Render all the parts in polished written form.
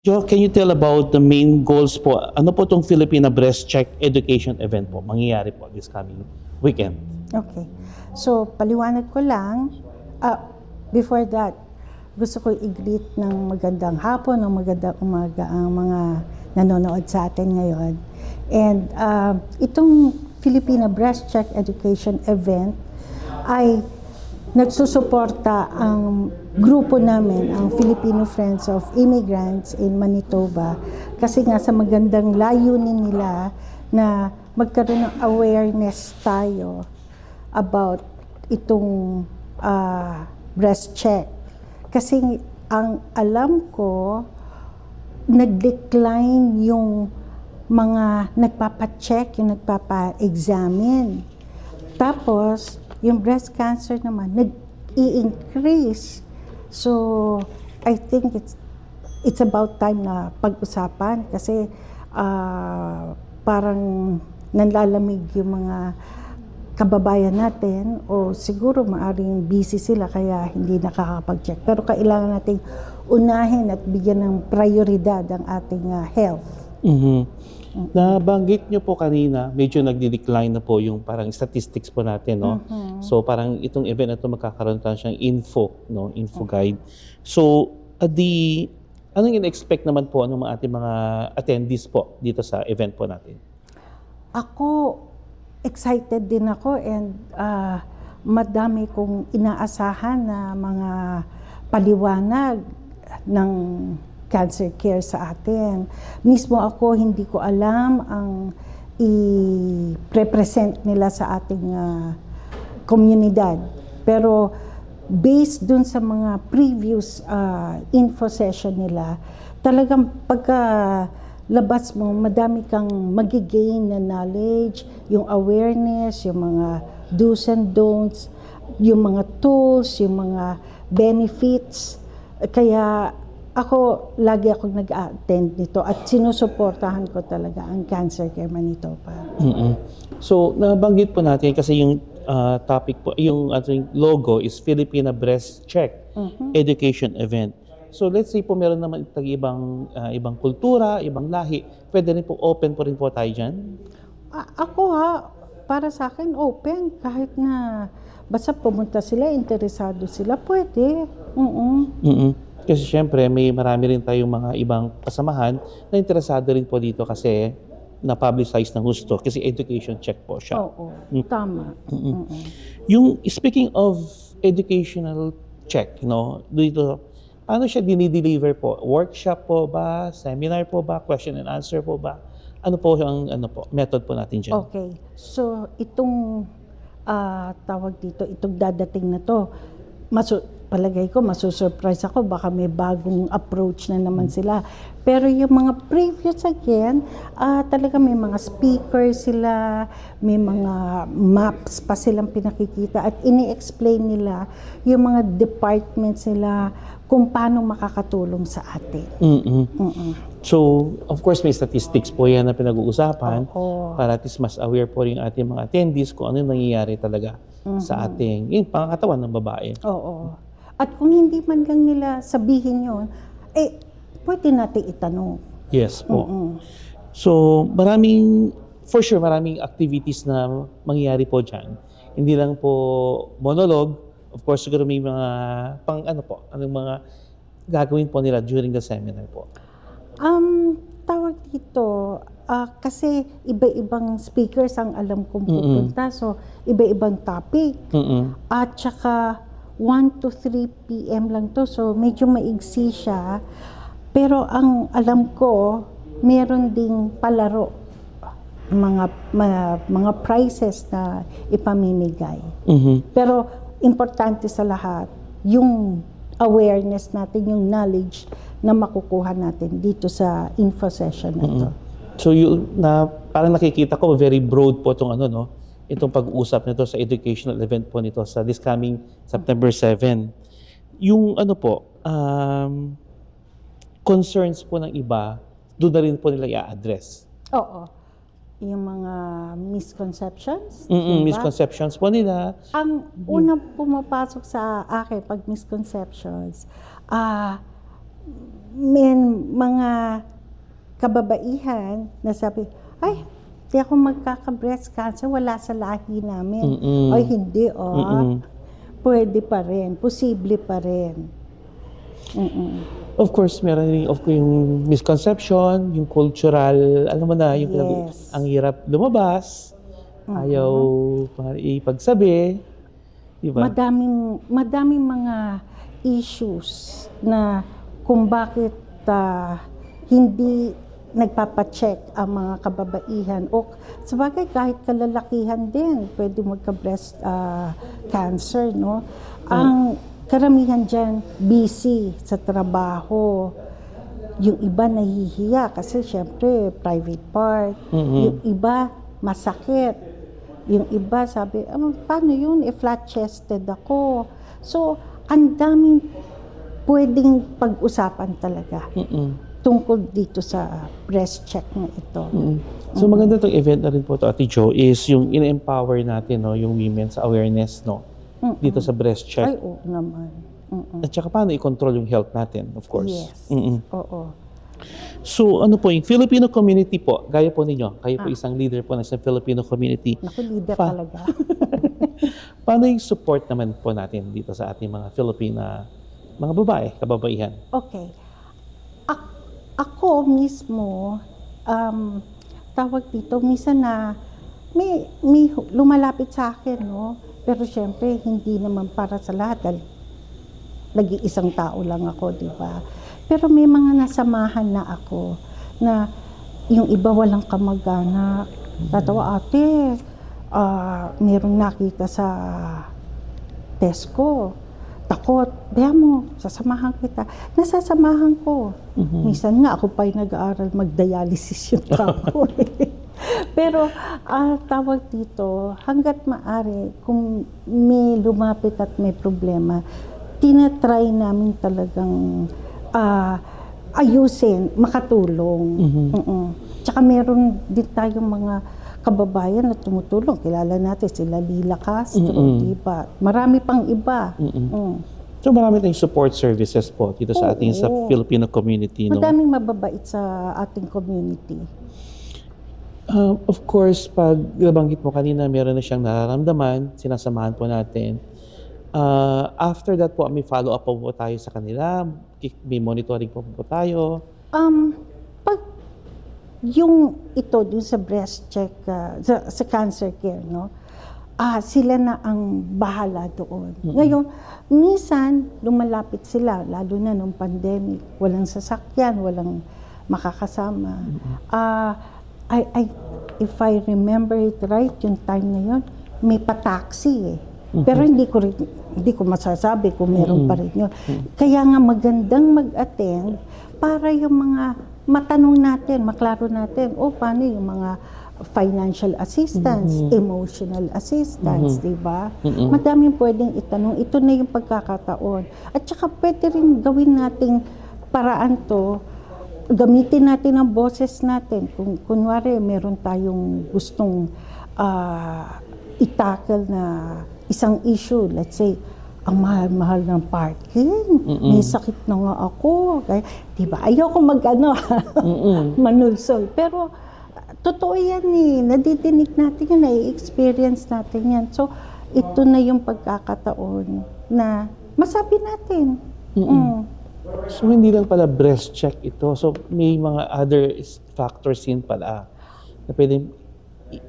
Jo, can you tell about the main goals po? Ano po itong Filipina Breast Check Education Event po? Mangyayari po this coming weekend. Okay. So, paliwanag ko lang. Before that, gusto ko i-greet ng magandang hapon, ng magandang umaga ang mga nanonood sa atin ngayon. And itong Filipina Breast Check Education Event ay nagsusuporta ang grupo namin, ang Filipino Friends of Immigrants in Manitoba, kasi nga sa magandang layunin nila na magkaroon ng awareness tayo about itong breast check. Kasi ang alam ko, nag-decline yung mga nagpapacheck, yung nagpapa-examine. Tapos, yung breast cancer naman, nag-i-increase. So, I think it's about time na pag-usapan kasi parang nanlalamig yung mga kababayan natin o siguro maaring busy sila kaya hindi nakakapag-check. Pero kailangan nating unahin at bigyan ng prioridad ang ating health. Nabanggit nyo po kanina, medyo nagdi-decline na po yung parang statistics po natin, no? So parang itong event na ito magkakaroon tayo siyang info, no? Info guide. So, anong in-expect naman po ng ating mga attendees po dito sa event po natin? Ako, excited din ako and madami kong inaasahan na mga paliwanag ng cancer care sa atin. Mismo ako, hindi ko alam ang i-represent nila sa ating komunidad. Pero based dun sa mga previous info session nila, talagang pagka-labas mo, madami kang magigain na knowledge, yung awareness, yung mga do's and don'ts, yung mga tools, yung mga benefits. Kaya ako, lagi akong nag-attend nito at sinusuportahan ko talaga ang Cancer Care Manitoba. So, nabanggit po natin kasi yung topic po, yung ating logo is Filipina Breast Check Education Event. So, let's say po meron naman ibang kultura, ibang lahi. Pwede rin po open po rin po tayo dyan? Ako para sa akin open kahit na basta pumunta sila, interesado sila, pwede. Kasi syempre, marami rin tayong mga ibang kasamahan na interesado rin po dito kasi na-publicize ng gusto kasi education check po siya. Oo, tama. Yung speaking of educational check, dito, paano siya dinideliver po? Workshop po ba? Seminar po ba? Question and answer po ba? Ano po ang method po natin dyan? Okay. So, itong tawag dito, itong dadating na to, palagay ko, masusurprise ako, baka may bagong approach na naman sila. Pero yung mga previous again, talaga may mga speakers sila, may mga maps pa silang pinakikita at ini-explain nila yung mga departments nila kung paano makakatulong sa atin. So, of course, may statistics po yan na pinag-uusapan para at least mas aware po rin ating mga attendees kung ano yung nangyayari talaga sa ating pangkatawan ng babae. Oo. At kung hindi man lang nila sabihin yun, pwede natin itanong. Yes po. So, for sure, maraming activities na mangyayari po dyan. Hindi lang po monologue. Of course, siguro may mga anong mga gagawin po nila during the seminar po? Tawag dito, kasi iba-ibang speakers ang alam kong pupunta. So, iba-ibang topic. At saka, 1 to 3 p.m. lang to. So, medyo maigsi siya. Pero ang alam ko, meron ding palaro. Mga prizes na ipamimigay. Pero, importante sa lahat, yung awareness natin, yung knowledge na makukuha natin dito sa info session na to. So, parang nakikita ko, very broad po itong itong pag-uusap nito sa educational event po nito sa this coming September 7. Yung concerns po ng iba, doon na rin po nila i-address. Oo. Yung mga misconceptions. Misconceptions po nila. Ang unang pumapasok sa akin pag misconceptions, may mga kababaihan na sabi, ay, di ako magkaka-breast cancer, wala sa lahi namin. Ay, hindi, pwede pa rin, posible pa rin. Of course, meron rin yung misconception, yung cultural, alam mo na, yung Yes. ang hirap lumabas, ayaw ipagsabi, di ba? Madaming mga issues na kung bakit hindi nagpapacheck ang mga kababaihan o sabagay kahit kalalakihan din pwede magka-breast cancer, no? Ang karamihan dyan busy sa trabaho, yung iba nahihiya kasi syempre private part, yung iba masakit, yung iba sabi, paano yun, flat-chested ako. So ang daming pwedeng pag-usapan talaga tungkol dito sa breast check na ito. So maganda itong event na rin po to, Ate Jo, is yung in-empower natin, no, yung women sa awareness, no, dito sa breast check. Ay, oo naman. At saka paano i-control yung health natin, of course. Yes. Oo. So ano po, yung Filipino community po, gaya po ninyo, kayo po isang leader po sa Filipino community. Naku, leader talaga. Paano yung support naman po natin dito sa ating mga Filipina, mga babae, kababaihan? Okay. Ako mismo, tawag dito, minsan na may lumalapit sa akin, no? Pero syempre, hindi naman para sa lahat dahil nag-iisang tao lang ako, di ba? Pero may mga nasamahan na ako na yung iba walang kamag-anak. Tatawa, ate, mayroong nakita sa Tesco. Takot, baya mo, sasamahan kita. Nasasamahan ko. Minsan nga, ako pa'y nag-aaral mag-dialysis yung tao. Pero, tawag dito, hanggat maaari, kung may lumapit at may problema, tinatry namin talagang ayusin, makatulong. Tsaka meron din tayong mga kababayan na tumutulong. Kilala natin sila Lila Castro, diba? Marami pang iba. So marami tayong support services po dito sa ating sa Filipino community. No? Madaming mababait sa ating community. Of course, pag nabanggit mo kanina, meron na siyang nararamdaman, sinasamahan po natin. After that po, may follow-up po tayo sa kanila, may monitoring po tayo. Pag yung ito dun sa breast check, sa cancer care, no? Sila na ang bahala doon. Ngayon, minsan lumalapit sila, lalo na nung pandemic, walang sasakyan, walang makakasama. If I remember it right, yung time na yun, may pa-taxi eh. Pero hindi ko masasabi kung meron pa rin yun. Kaya nga magandang mag-attend para yung mga matanong natin, maklaro natin, paano yung mga financial assistance, emotional assistance, di ba? Madaming pwedeng itanong. Ito na yung pagkakataon. At saka pwede rin gawin nating paraan to, gamitin natin ang boses natin. Kung kunwari meron tayong gustong i-tackle na isang issue, let's say, ang mahal-mahal ng parking, may sakit na nga ako. Kaya, diba, ayoko manulsol. Pero, totoo yan eh. Nadidinig natin yan, nai-experience natin yan. So, ito na yung pagkakataon na masabi natin. So, hindi lang pala breast check ito. So, may mga other factors din pala na pwedeng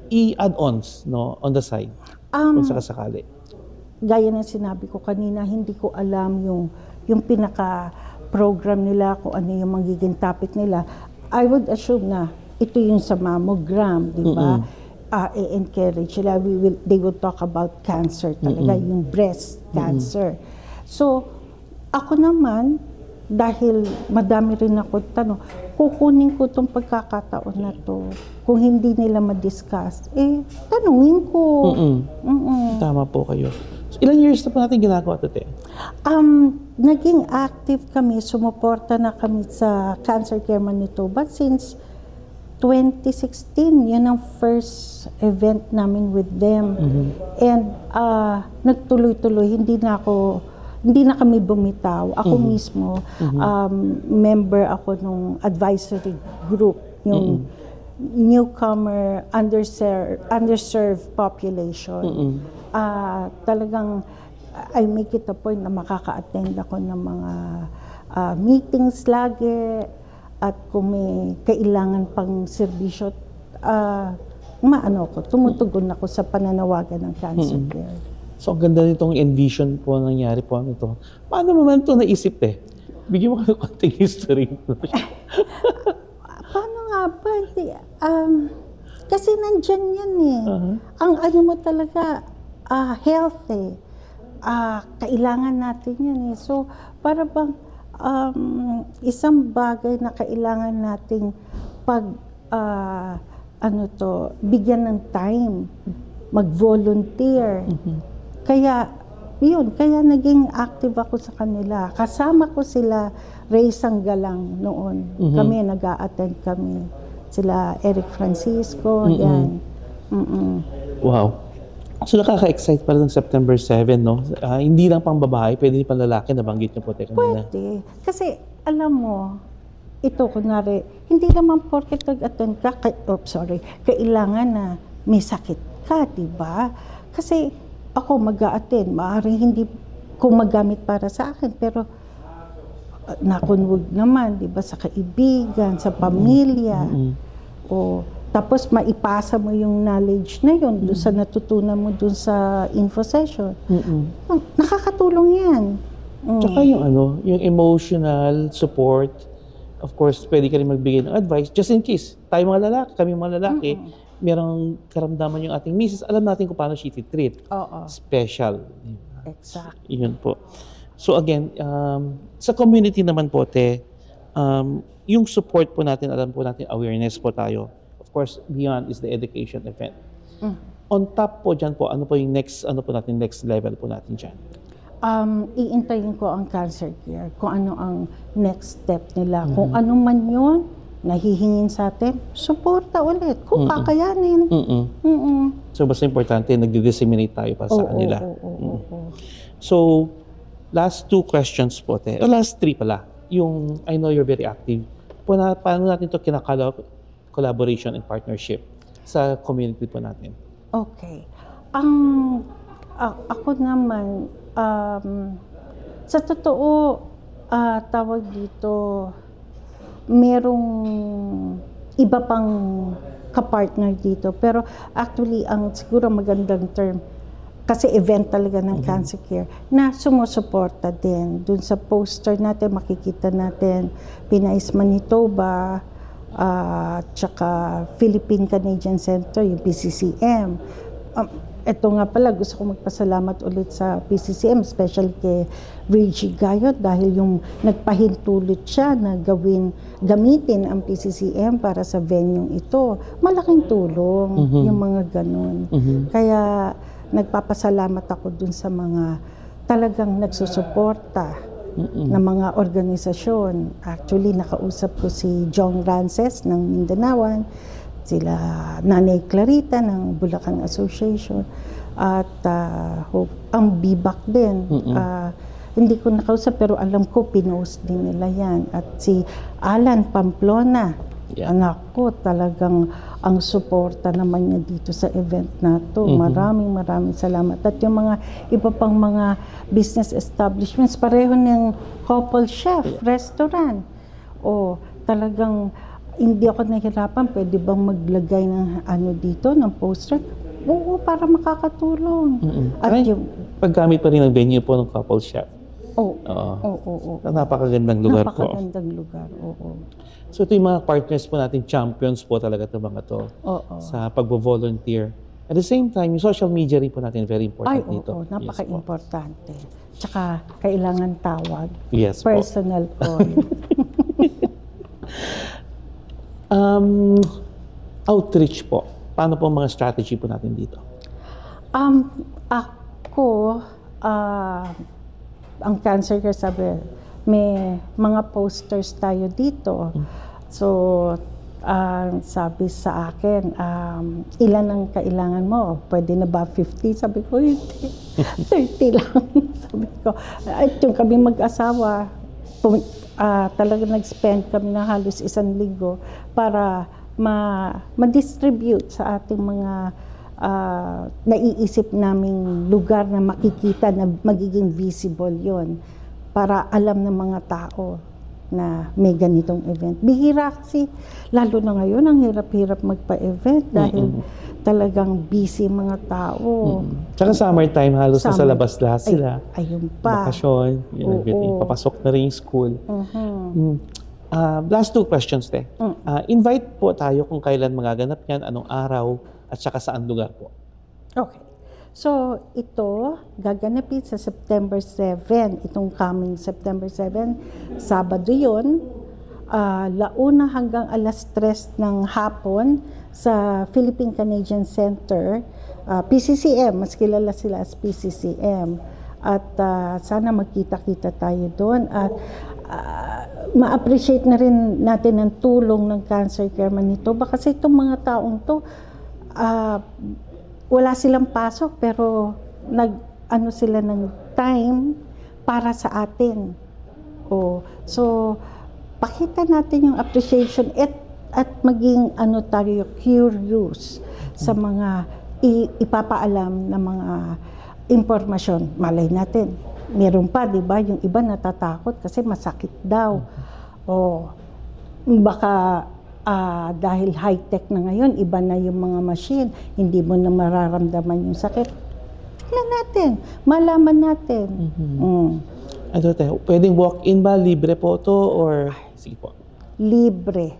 i-add-ons, no, on the side, kung sakasakali. Gaya ng sinabi ko kanina, hindi ko alam yung pinaka-program nila, kung ano yung magiging topic nila. I would assume na ito yung sa mammogram, di ba? I-encourage sila. They will talk about cancer talaga, yung breast cancer. So, ako naman, dahil madami rin ako tanong, kukunin ko itong pagkakataon na to. Kung hindi nila ma-discuss, tanungin ko. Tama po kayo. So, ilang years na po natin ginagawa ito, te? Naging active kami, sumuporta na kami sa Cancer Care Manitoba since 2016. Yun ang first event namin with them. And nagtuloy-tuloy, hindi na ako hindi na kami bumitaw. Ako mismo, member ako nung advisory group, yung newcomer, underserved population. Talagang, I make it a point na makaka-attend ako ng mga meetings lagi, at kung may kailangan pang serbisyo, tumutugon ako sa pananawagan ng cancer care. So, ang ganda nitong envision po nangyari po nito. Paano mo man ito naisip Bigyan mo kami konting history. Paano nga ba? Kasi nandyan yan Ang ano mo talaga, health kailangan natin yan So, para bang isang bagay na kailangan nating bigyan ng time, mag-volunteer. Kaya naging active ako sa kanila. Kasama ko sila, Ray Sanggalang noon. Kami, nag-a-attend kami. Sila Eric Francisco, yan. Wow. So nakaka-excite pala ng September 7, no? Hindi lang pang babae, pwede din pang lalaki, nabanggit niyo po kanina. Pwede. Kasi, alam mo, ito, kunwari, hindi naman porket nag-attend ka, kailangan na may sakit ka, diba? Kasi, ako mag-a-attend, maaaring hindi ko magamit para sa akin, pero nakunwag naman, diba, sa kaibigan, sa pamilya, tapos maipasa mo yung knowledge na yun doon sa natutunan mo doon sa info session. Nakakatulong yan. Tsaka yung emotional support. Of course, pwede ka rin magbigay ng advice just in case tayo mga lalaki, kami mga lalaki, merong karamdaman yung ating misis, alam natin kung paano siya treat. Special. Exactly. Yun po. So again, sa community naman po, yung support po natin, alam po natin, awareness po tayo. Of course, beyond is the education event. On top po dyan po, ano po yung next level po natin dyan? Iintayin ko ang cancer care, kung ano ang next step nila. Kung ano man yun, nahihingin sa atin, suporta ulit, kung kakayanin. So, basta importante, nag-disseminate tayo para sa kanila. So, last 2 questions po, last 3 pala. Yung, I know you're very active. Paano natin ito collaboration and partnership sa community po natin? Okay. Ako naman, sa totoo, tawag dito, merong iba pang kapartner dito. Pero actually, ang siguro magandang term, kasi event talaga ng cancer care, na sumusuporta din. Dun sa poster natin, makikita natin Pinais Manitoba, tsaka Philippine Canadian Center, yung PCCM. Ito nga pala, gusto ko magpasalamat ulit sa PCCM, especially kay Reggie Gayot, dahil yung nagpahintulot siya na gamitin ang PCCM para sa venue ito. Malaking tulong yung mga ganun. Kaya nagpapasalamat ako dun sa mga talagang nagsusuporta ng mga organisasyon. Actually, nakausap ko si John Rances ng Mindanaoan, sila Nanay Clarita ng Bulacan Association, at ang BIBAC din. Hindi ko nakausap pero alam ko pinost din nila yan. At si Alan Pamplona, anak ko, talagang ang suporta naman niya dito sa event na to. Maraming salamat. At yung mga iba pang mga business establishments, pareho ng Couple Chef Restaurant. Talagang hindi ako nahirapan, pwede bang maglagay ng dito, ng poster? Oo, para makakatulong. At yung paggamit pa rin ng venue po ng Couple Chef. Oo. Napakagandang lugar po. Napakagandang lugar, oo. So ito yung mga partners po natin, champions po talaga ito mga to sa pagbo-volunteer. At the same time, yung social media rin po natin very important dito. Oo, napaka-importante. Tsaka kailangan tawag. Yes Personal call. Outreach po. Paano po mga strategy po natin dito? Ako, ang cancer care, sabi, may mga posters tayo dito. So, sabi sa akin, ilan ang kailangan mo? Pwede na ba 50? Sabi ko, hindi. 30 lang. Sabi ko, at yung kami mag-asawa, talaga nag-spend kami na halos 1 linggo para ma-distribute sa ating mga naiisip naming lugar na makikita na magiging visible yon para alam ng mga tao na may ganitong event. Bihira kasi, lalo na ngayon, ang hirap-hirap magpa-event dahil talagang busy mga tao. Tsaka summertime, halos nasa labas lahat sila. Ayun pa. Bakasyon, papasok na rin yung school. Last 2 questions, te. Invite po tayo kung kailan magaganap yan, anong araw, at saka saan lugar po. Okay. So, ito, gaganapin sa September 7, itong coming September 7, Sabado yun, 1:00 hanggang 3:00 ng hapon sa Philippine-Canadian Center, PCCM, mas kilala sila as PCCM. At sana magkita-kita tayo doon at ma-appreciate na rin natin ang tulong ng Cancer Care Manitoba kasi itong mga taong to, wala silang pasok pero nag-ano sila ng time para sa atin. So, pakita natin yung appreciation at maging tayo curious sa mga ipapaalam na mga impormasyon. Malay natin, meron pa, di ba? Yung iba natatakot kasi masakit daw. Baka dahil high-tech na ngayon, iba na yung mga machine, hindi mo na mararamdaman yung sakit. Tingnan natin, malaman natin. Ano tayo, pwedeng walk-in ba? Libre po to or sige po? Libre.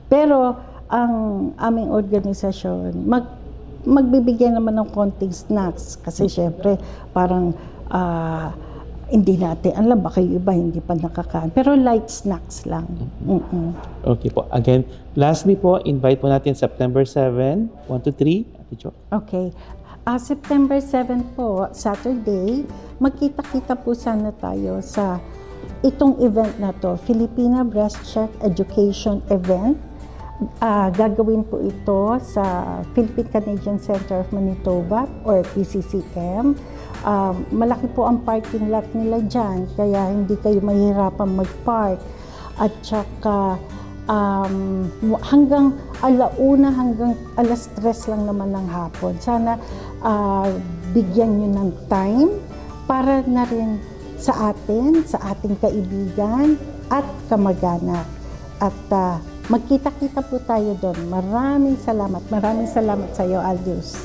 Pero ang aming organisasyon, magbibigyan naman ng konting snacks kasi syempre parang hindi natin alam, baka yung iba hindi pa nakakain. Pero light snacks lang. Okay po. Again, lastly po, invite po natin September 7, 1 to 3. Ate Jo. Okay. September 7 po, Saturday, magkita-kita po sana tayo sa itong event na to, Filipina Breast Check Education Event. Gagawin po ito sa Philippine-Canadian Center of Manitoba or PCCM. Malaki po ang parking lot nila dyan, kaya hindi kayo mahirapan mag-park. At saka hanggang 1:00 hanggang 3:00 lang naman ng hapon. Sana bigyan nyo ng time para na rin sa atin, sa ating kaibigan at kamag-anak. At magkita-kita po tayo doon. Maraming salamat. Maraming salamat sa iyo, Aldius.